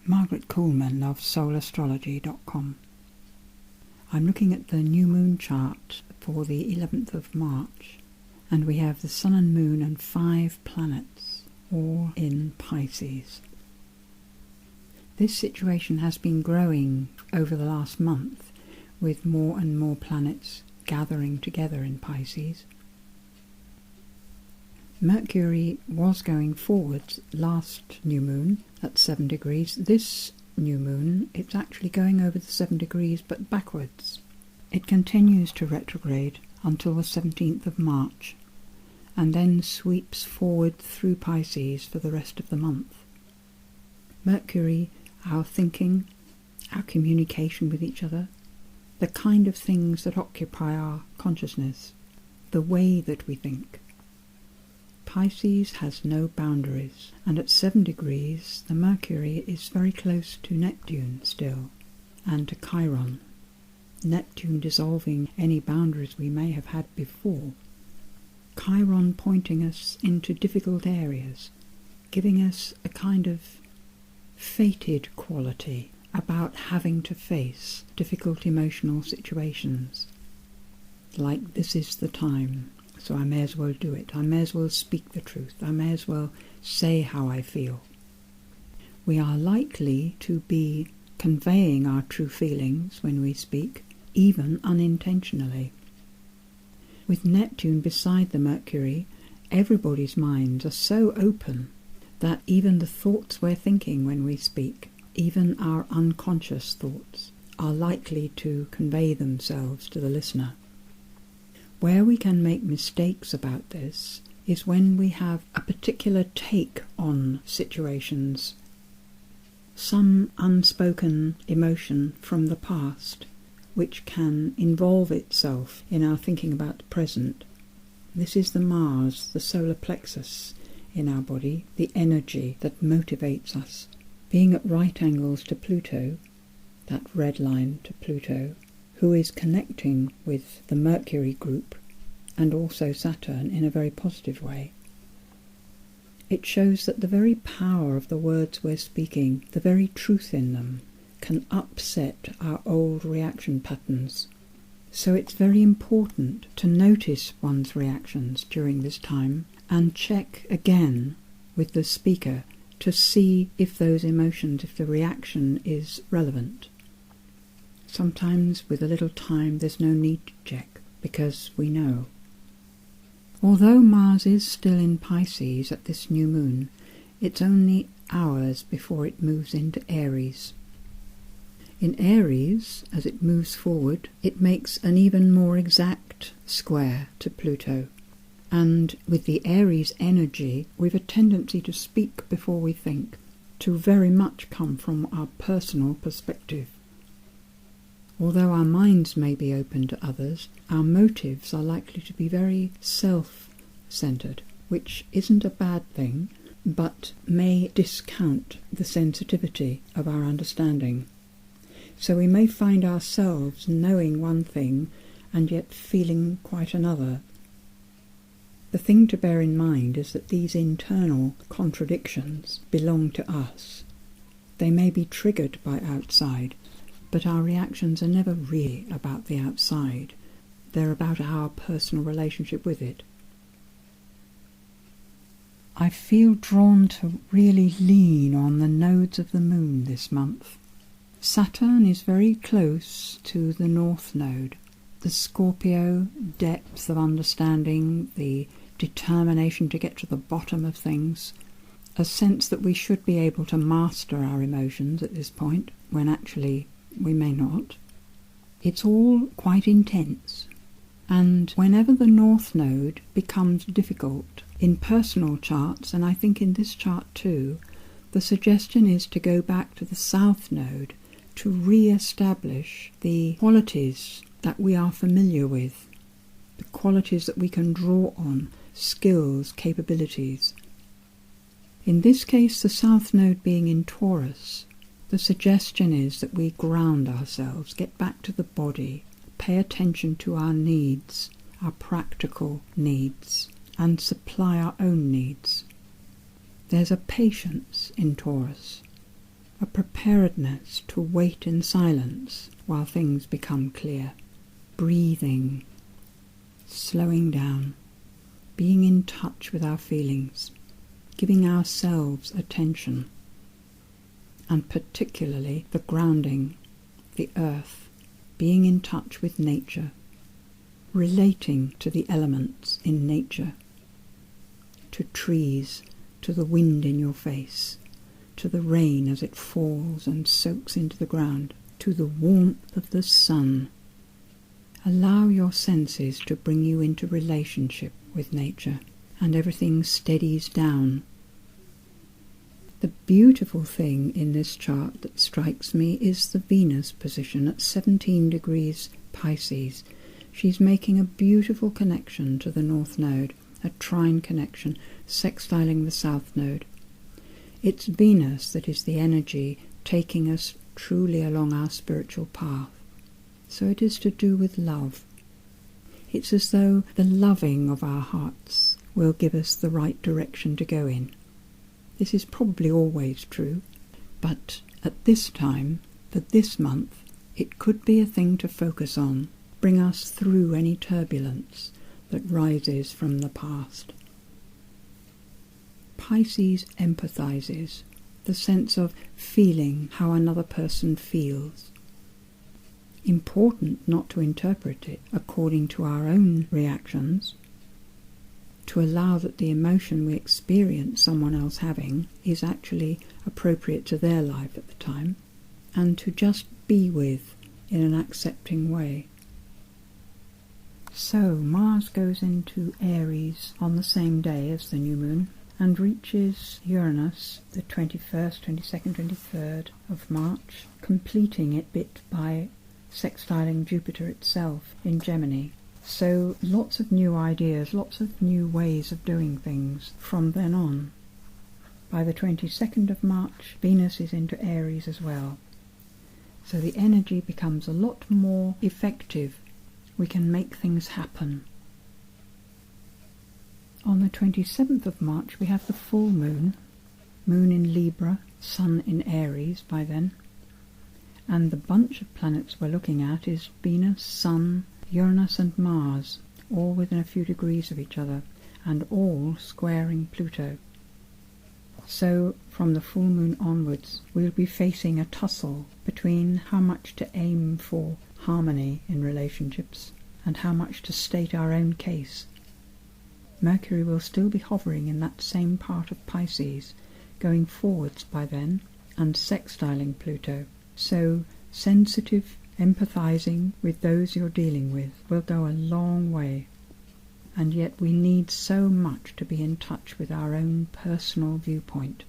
Margaret Koolman of soulastrology.com. I'm looking at the new moon chart for the 11th of March, and we have the Sun and Moon and 5 planets, all in Pisces. This situation has been growing over the last month, with more and more planets gathering together in Pisces. Mercury was going forwards last new moon at 7 degrees. This new moon, it's actually going over the 7 degrees but backwards. It continues to retrograde until the 17th of March and then sweeps forward through Pisces for the rest of the month. Mercury, our thinking, our communication with each other, the kind of things that occupy our consciousness, the way that we think. Pisces has no boundaries, and at 7 degrees the Mercury is very close to Neptune still, and to Chiron. Neptune dissolving any boundaries we may have had before. Chiron pointing us into difficult areas, giving us a kind of fated quality about having to face difficult emotional situations. Like, this is the time, so I may as well do it. I may as well speak the truth. I may as well say how I feel. We are likely to be conveying our true feelings when we speak, even unintentionally. With Neptune beside the Mercury, everybody's minds are so open that even the thoughts we're thinking when we speak, even our unconscious thoughts, are likely to convey themselves to the listener. Where we can make mistakes about this is when we have a particular take on situations, some unspoken emotion from the past, which can involve itself in our thinking about the present. This is the Mars, the solar plexus in our body, the energy that motivates us. Being at right angles to Pluto, that red line to Pluto, who is connecting with the Mercury group and also Saturn in a very positive way. It shows that the very power of the words we're speaking, the very truth in them, can upset our old reaction patterns. So it's very important to notice one's reactions during this time and check again with the speaker to see if those emotions, if the reaction is relevant. Sometimes with a little time there's no need to check, because we know. Although Mars is still in Pisces at this new moon, it's only hours before it moves into Aries. In Aries, as it moves forward, it makes an even more exact square to Pluto. And with the Aries energy, we've a tendency to speak before we think, to very much come from our personal perspective. Although our minds may be open to others, our motives are likely to be very self-centered, which isn't a bad thing, but may discount the sensitivity of our understanding. So we may find ourselves knowing one thing and yet feeling quite another. The thing to bear in mind is that these internal contradictions belong to us. They may be triggered by outside, but our reactions are never really about the outside. They're about our personal relationship with it. I feel drawn to really lean on the nodes of the moon this month. Saturn is very close to the North Node. The Scorpio depth of understanding, the determination to get to the bottom of things, a sense that we should be able to master our emotions at this point, when actually we may not. It's all quite intense. And whenever the North Node becomes difficult, in personal charts, and I think in this chart too, the suggestion is to go back to the South Node to re-establish the qualities that we are familiar with, the qualities that we can draw on, skills, capabilities. In this case, the South Node being in Taurus, the suggestion is that we ground ourselves, get back to the body, pay attention to our needs, our practical needs, and supply our own needs. There's a patience in Taurus, a preparedness to wait in silence while things become clear, breathing, slowing down, being in touch with our feelings, giving ourselves attention, and particularly the grounding, the earth, being in touch with nature, relating to the elements in nature, to trees, to the wind in your face, to the rain as it falls and soaks into the ground, to the warmth of the sun. Allow your senses to bring you into relationship with nature, and everything steadies down. The beautiful thing in this chart that strikes me is the Venus position at 17 degrees Pisces. She's making a beautiful connection to the North Node, a trine connection, sextiling the South Node. It's Venus that is the energy taking us truly along our spiritual path. So it is to do with love. It's as though the loving of our hearts will give us the right direction to go in. This is probably always true, but at this time, for this month, it could be a thing to focus on, bring us through any turbulence that rises from the past. Pisces empathizes, the sense of feeling how another person feels. Important not to interpret it according to our own reactions, to allow that the emotion we experience someone else having is actually appropriate to their life at the time, and to just be with in an accepting way. So Mars goes into Aries on the same day as the new moon and reaches Uranus the 21st, 22nd, 23rd of March, completing it bit by sextiling Jupiter itself in Gemini. So lots of new ideas, lots of new ways of doing things from then on. By the 22nd of March, Venus is into Aries as well. So the energy becomes a lot more effective. We can make things happen. On the 27th of March, we have the full moon, moon in Libra, sun in Aries by then. And the bunch of planets we're looking at is Venus, Sun, Uranus and Mars, all within a few degrees of each other, and all squaring Pluto. So, from the full moon onwards, we'll be facing a tussle between how much to aim for harmony in relationships and how much to state our own case. Mercury will still be hovering in that same part of Pisces, going forwards by then, and sextiling Pluto. So, sensitive, empathizing with those you're dealing with will go a long way. And yet we need so much to be in touch with our own personal viewpoint,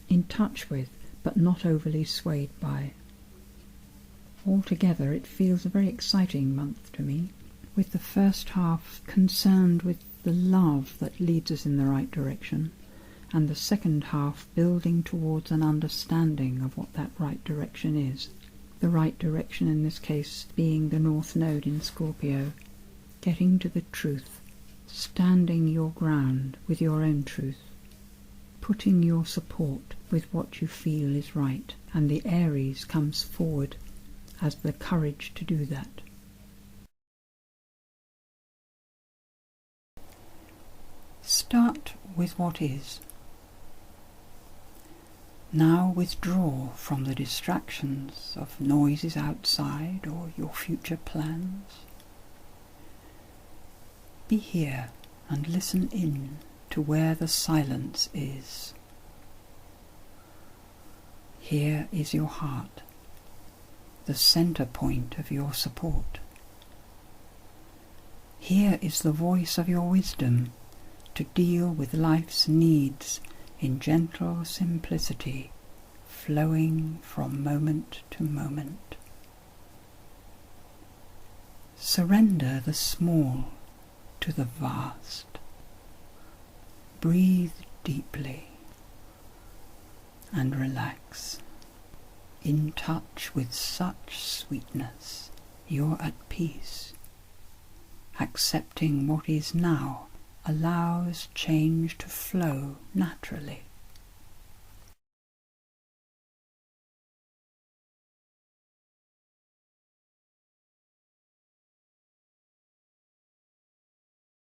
in touch with, but not overly swayed by. Altogether, it feels a very exciting month to me, with the first half concerned with the love that leads us in the right direction, and the second half building towards an understanding of what that right direction is. The right direction in this case being the North Node in Scorpio, getting to the truth, standing your ground with your own truth, putting your support with what you feel is right, and the Aries comes forward as the courage to do that. Start with what is. Now withdraw from the distractions of noises outside or your future plans. Be here and listen in to where the silence is. Here is your heart, the center point of your support. Here is the voice of your wisdom to deal with life's needs in gentle simplicity, flowing from moment to moment. Surrender the small to the vast. Breathe deeply and relax. In touch with such sweetness, you're at peace. Accepting what is now allows change to flow naturally.